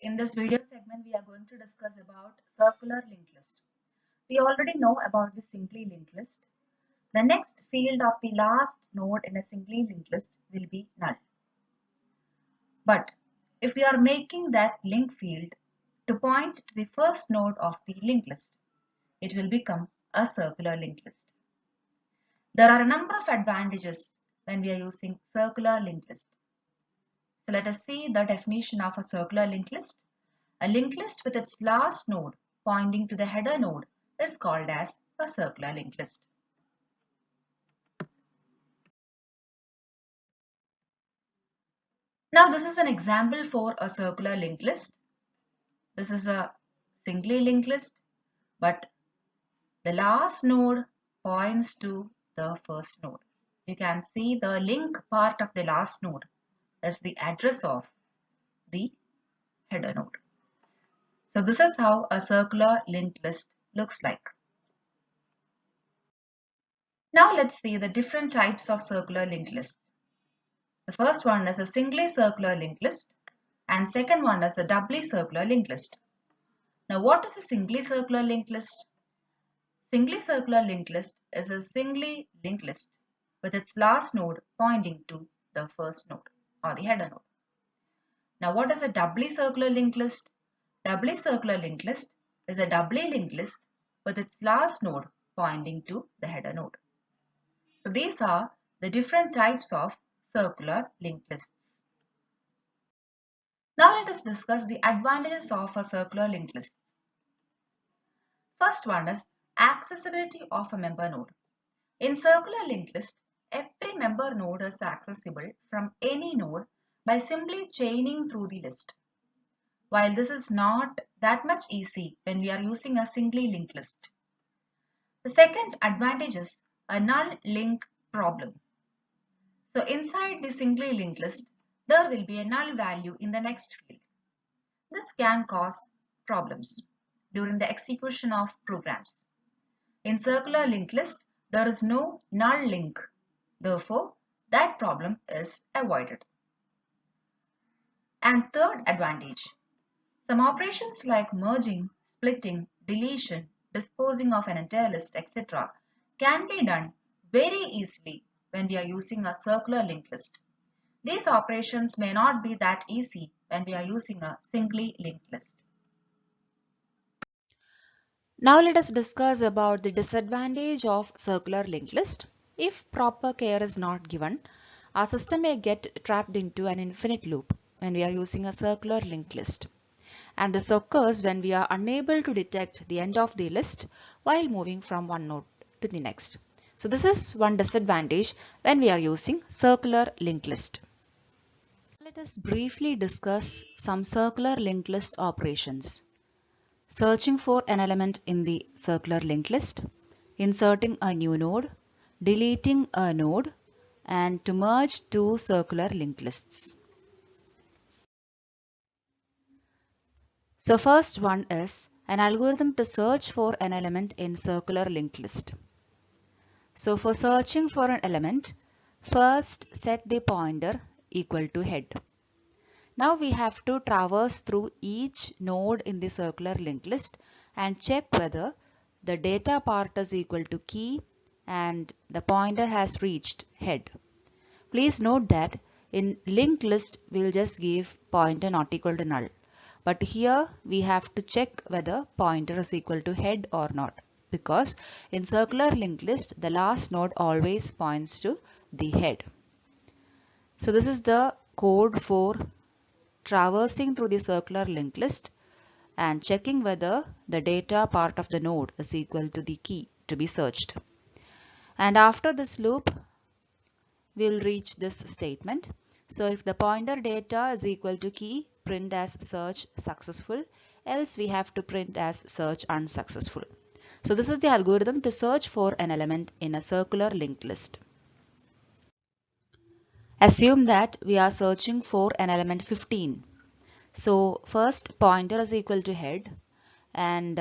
In this video segment, we are going to discuss about circular linked list. We already know about the singly linked list. The next field of the last node in a singly linked list will be null. But if we are making that link field to point to the first node of the linked list, it will become a circular linked list. There are a number of advantages when we are using circular linked list. So let us see the definition of a circular linked list. A linked list with its last node pointing to the header node is called as a circular linked list. Now this is an example for a circular linked list. This is a singly linked list, but the last node points to the first node. You can see the link part of the last node is the address of the header node. So this is how a circular linked list looks like. Now let's see the different types of circular linked lists. The first one is a singly circular linked list and second one is a doubly circular linked list. Now what is a singly circular linked list? Singly circular linked list is a singly linked list with its last node pointing to the first node or the header node. Now what is a doubly circular linked list? Doubly circular linked list is a doubly linked list with its last node pointing to the header node. So these are the different types of circular linked lists. Now let us discuss the advantages of a circular linked list. First one is accessibility of a member node. In circular linked list, every member node is accessible from any node by simply chaining through the list. While this is not that much easy when we are using a singly linked list. The second advantage is a null link problem. So inside the singly linked list, there will be a null value in the next field. This can cause problems during the execution of programs. In circular linked list, there is no null link. Therefore, that problem is avoided. And third advantage, some operations like merging, splitting, deletion, disposing of an entire list, etc. can be done very easily when we are using a circular linked list. These operations may not be that easy when we are using a singly linked list. Now let us discuss about the disadvantage of circular linked list. If proper care is not given, our system may get trapped into an infinite loop when we are using a circular linked list. And this occurs when we are unable to detect the end of the list while moving from one node to the next. So this is one disadvantage when we are using circular linked list. Let us briefly discuss some circular linked list operations. Searching for an element in the circular linked list, inserting a new node, deleting a node, and to merge two circular linked lists. So first one is an algorithm to search for an element in circular linked list. So for searching for an element, first set the pointer equal to head. Now we have to traverse through each node in the circular linked list and check whether the data part is equal to key and the pointer has reached head. Please note that in linked list we'll just give pointer not equal to null. But here we have to check whether pointer is equal to head or not, because in circular linked list the last node always points to the head. So this is the code for traversing through the circular linked list and checking whether the data part of the node is equal to the key to be searched. And after this loop, we'll reach this statement. So if the pointer data is equal to key, print as search successful, else we have to print as search unsuccessful. So this is the algorithm to search for an element in a circular linked list. Assume that we are searching for an element 15. So first pointer is equal to head, and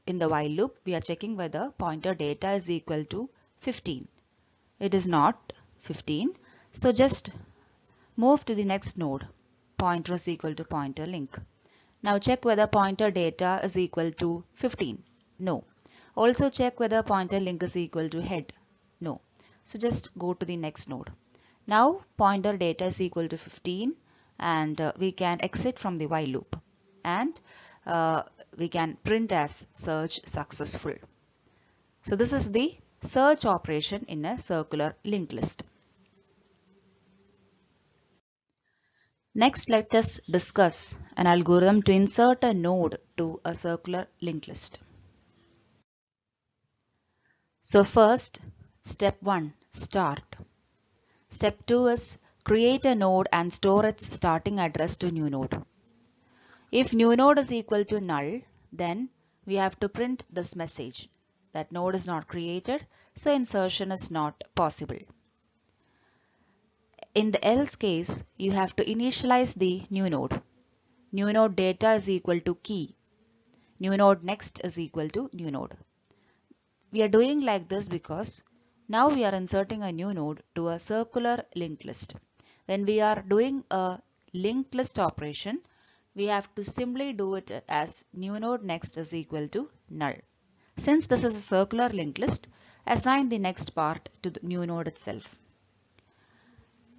in the while loop we are checking whether pointer data is equal to 15. It is not 15, so just move to the next node. Pointer is equal to pointer link. Now check whether pointer data is equal to 15. No. Also check whether pointer link is equal to head. No. So just go to the next node. Now pointer data is equal to 15 and we can exit from the while loop and we can print as search successful. So this is the search operation in a circular linked list. Next, let us discuss an algorithm to insert a node to a circular linked list. So first, step 1, start. Step 2 is create a node and store its starting address to new node. If new node is equal to null, then we have to print this message that node is not created, so insertion is not possible. In the else case, you have to initialize the new node. New node data is equal to key. New node next is equal to new node. We are doing like this because now we are inserting a new node to a circular linked list. When we are doing a linked list operation, we have to simply do it as new node next is equal to null. Since this is a circular linked list, assign the next part to the new node itself.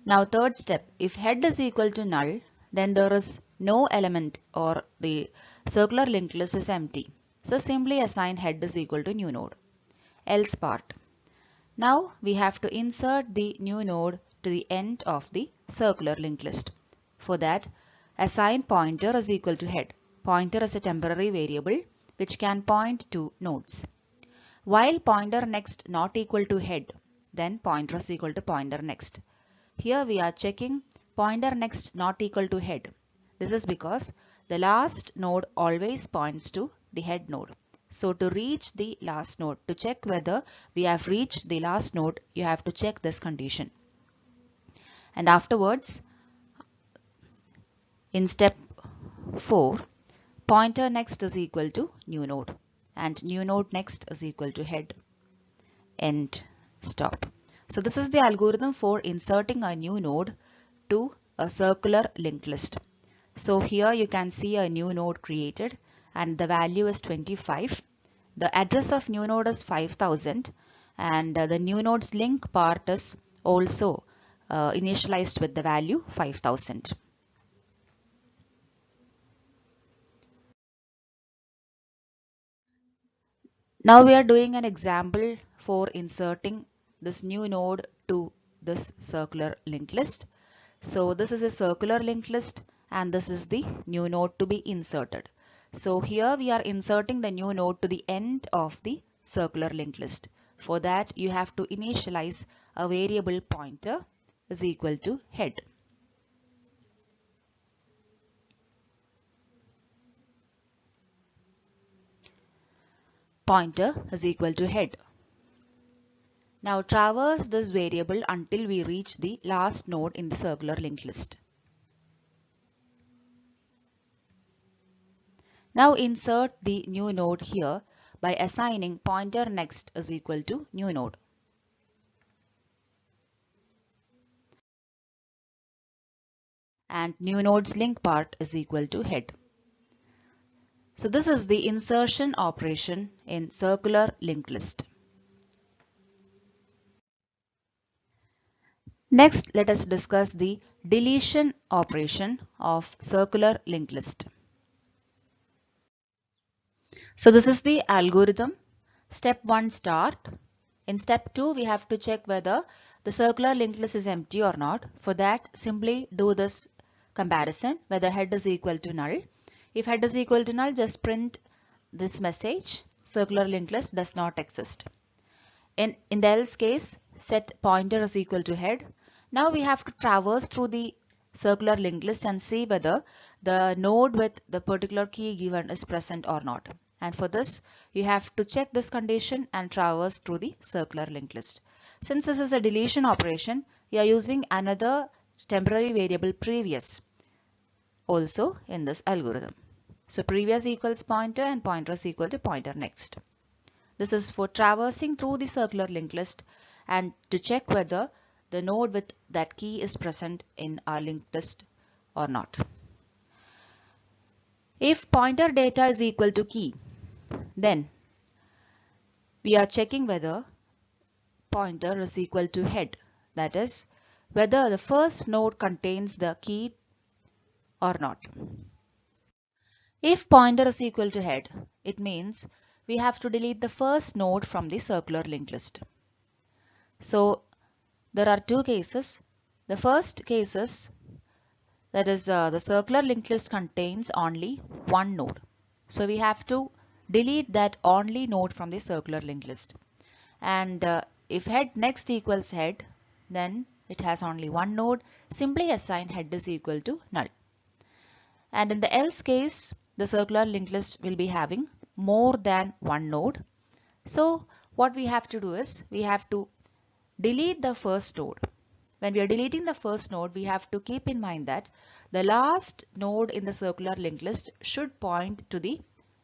Now third step, if head is equal to null, then there is no element or the circular linked list is empty. So simply assign head is equal to new node. Else part. Now we have to insert the new node to the end of the circular linked list. For that, assign pointer is equal to head. Pointer is a temporary variable which can point to nodes. While pointer next not equal to head, then pointer is equal to pointer next. Here we are checking pointer next not equal to head. This is because the last node always points to the head node. So to reach the last node, to check whether we have reached the last node, you have to check this condition. And afterwards, in step 4, pointer next is equal to new node and new node next is equal to head. End. Stop. So this is the algorithm for inserting a new node to a circular linked list. So here you can see a new node created and the value is 25. The address of new node is 5000 and the new node's link part is also initialized with the value 5000. Now we are doing an example for inserting this new node to this circular linked list. So this is a circular linked list and this is the new node to be inserted. So here we are inserting the new node to the end of the circular linked list. For that you have to initialize a variable pointer is equal to head. Pointer is equal to head. Now traverse this variable until we reach the last node in the circular linked list. Now insert the new node here by assigning pointer next is equal to new node. And new node's link part is equal to head. So this is the insertion operation in circular linked list. Next, let us discuss the deletion operation of circular linked list. So this is the algorithm. Step 1, start. In step 2, we have to check whether the circular linked list is empty or not. For that, simply do this comparison whether head is equal to null. If head is equal to null, just print this message, circular linked list does not exist. In the else case, set pointer is equal to head. Now we have to traverse through the circular linked list and see whether the node with the particular key given is present or not. And for this, you have to check this condition and traverse through the circular linked list. Since this is a deletion operation, we are using another temporary variable previous also in this algorithm. So previous equals pointer and pointer is equal to pointer next. This is for traversing through the circular linked list and to check whether the node with that key is present in our linked list or not. If pointer data is equal to key, then we are checking whether pointer is equal to head. That is, whether the first node contains the key or not. If pointer is equal to head, it means we have to delete the first node from the circular linked list. So there are two cases. The first case is, that is, the circular linked list contains only one node. So we have to delete that only node from the circular linked list. And if head next equals head, then it has only one node. Simply assign head is equal to null. And in the else case, the circular linked list will be having more than one node. So what we have to do is we have to delete the first node. When we are deleting the first node, we have to keep in mind that the last node in the circular linked list should point to the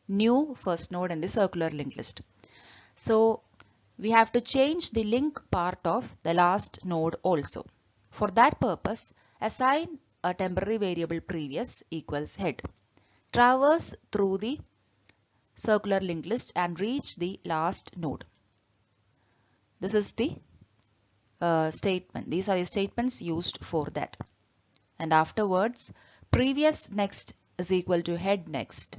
new first node in the circular linked list. So we have to change the link part of the last node also. For that purpose, assign a temporary variable previous equals head. Traverse through the circular linked list and reach the last node. This is the statement. These are the statements used for that. And afterwards, previous next is equal to head next.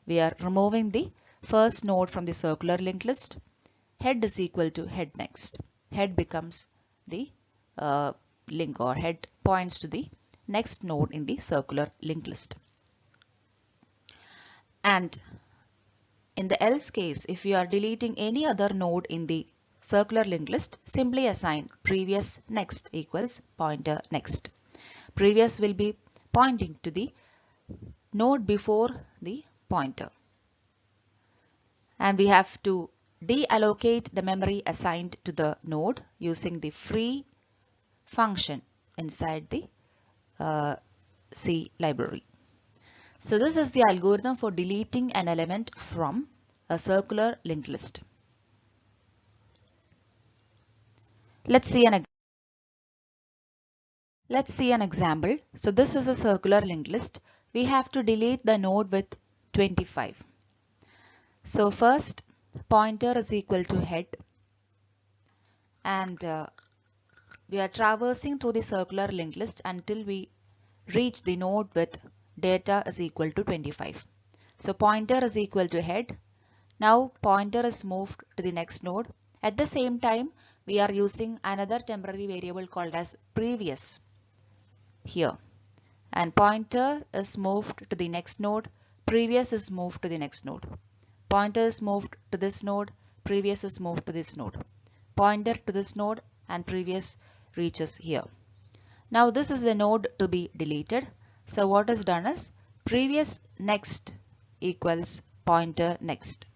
We are removing the first node from the circular linked list. Head is equal to head next. Head becomes the link, or head points to the next node in the circular linked list. And in the else case, if you are deleting any other node in the circular linked list, simply assign previous next equals pointer next. Previous will be pointing to the node before the pointer. And we have to deallocate the memory assigned to the node using the free function inside the C library. So this is the algorithm for deleting an element from a circular linked list. Let's see an example. So this is a circular linked list. We have to delete the node with 25. So first, pointer is equal to head, and we are traversing through the circular linked list until we reach the node with data is equal to 25. So pointer is equal to head. Now pointer is moved to the next node. At the same time, we are using another temporary variable called as previous here. And pointer is moved to the next node. Previous is moved to the next node. Pointer is moved to this node. Previous is moved to this node. Pointer to this node and previous reaches here. Now this is the node to be deleted. So what is done is previous next equals pointer next.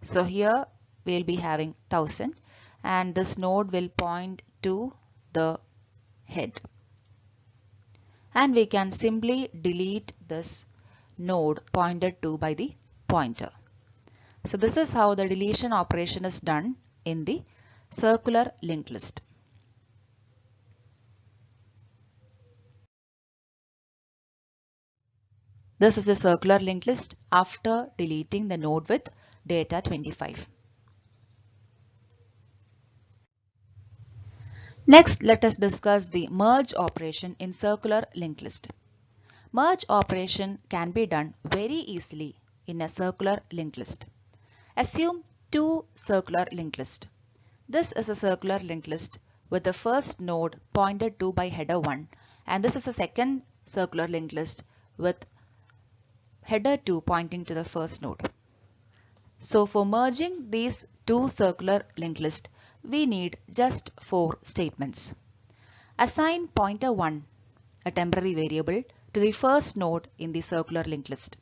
So here we'll be having 1000 and this node will point to the head. And we can simply delete this node pointed to by the pointer. So this is how the deletion operation is done in the circular linked list. This is a circular linked list after deleting the node with data 25. Next, let us discuss the merge operation in circular linked list. Merge operation can be done very easily in a circular linked list. Assume two circular linked lists. This is a circular linked list with the first node pointed to by header 1, and this is a second circular linked list with header 2 pointing to the first node. So for merging these two circular linked lists, we need just 4 statements. Assign pointer 1, a temporary variable, to the first node in the circular linked list.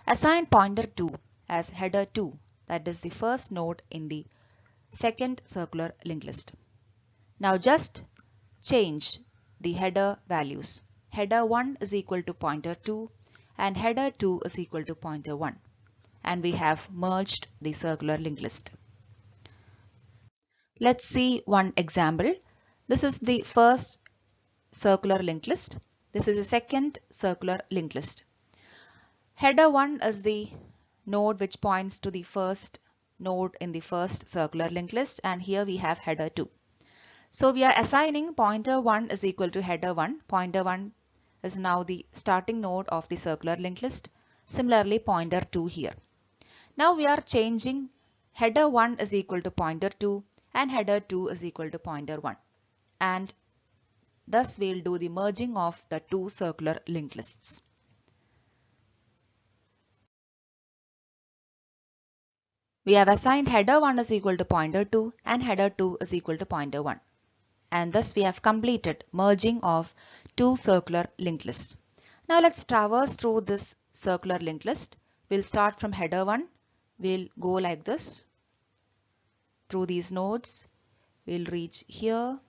Assign pointer 2 as header 2, that is the first node in the second circular linked list. Now just change the header values. Header 1 is equal to pointer 2 and header 2 is equal to pointer 1. And we have merged the circular linked list. Let's see one example. This is the first circular linked list. This is the second circular linked list. Header 1 is the node which points to the first node in the first circular linked list, and here we have header 2. So we are assigning pointer 1 is equal to header 1. Pointer 1 is now the starting node of the circular linked list. Similarly, pointer 2 here. Now we are changing header 1 is equal to pointer 2 and header 2 is equal to pointer 1. And thus we'll do the merging of the two circular linked lists. We have assigned header 1 is equal to pointer 2 and header 2 is equal to pointer 1. And thus we have completed merging of two circular linked lists. Now let's traverse through this circular linked list. We'll start from header 1. We'll go like this through these nodes. We'll reach here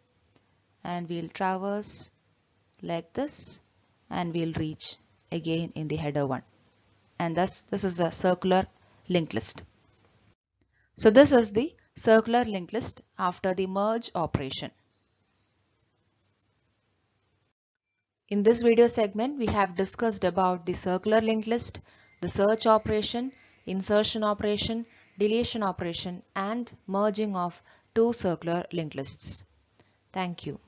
and we'll traverse like this and we'll reach again in the header 1. And thus this is a circular linked list. So this is the circular linked list after the merge operation. In this video segment, we have discussed about the circular linked list, the search operation, insertion operation, deletion operation, and merging of two circular linked lists. Thank you.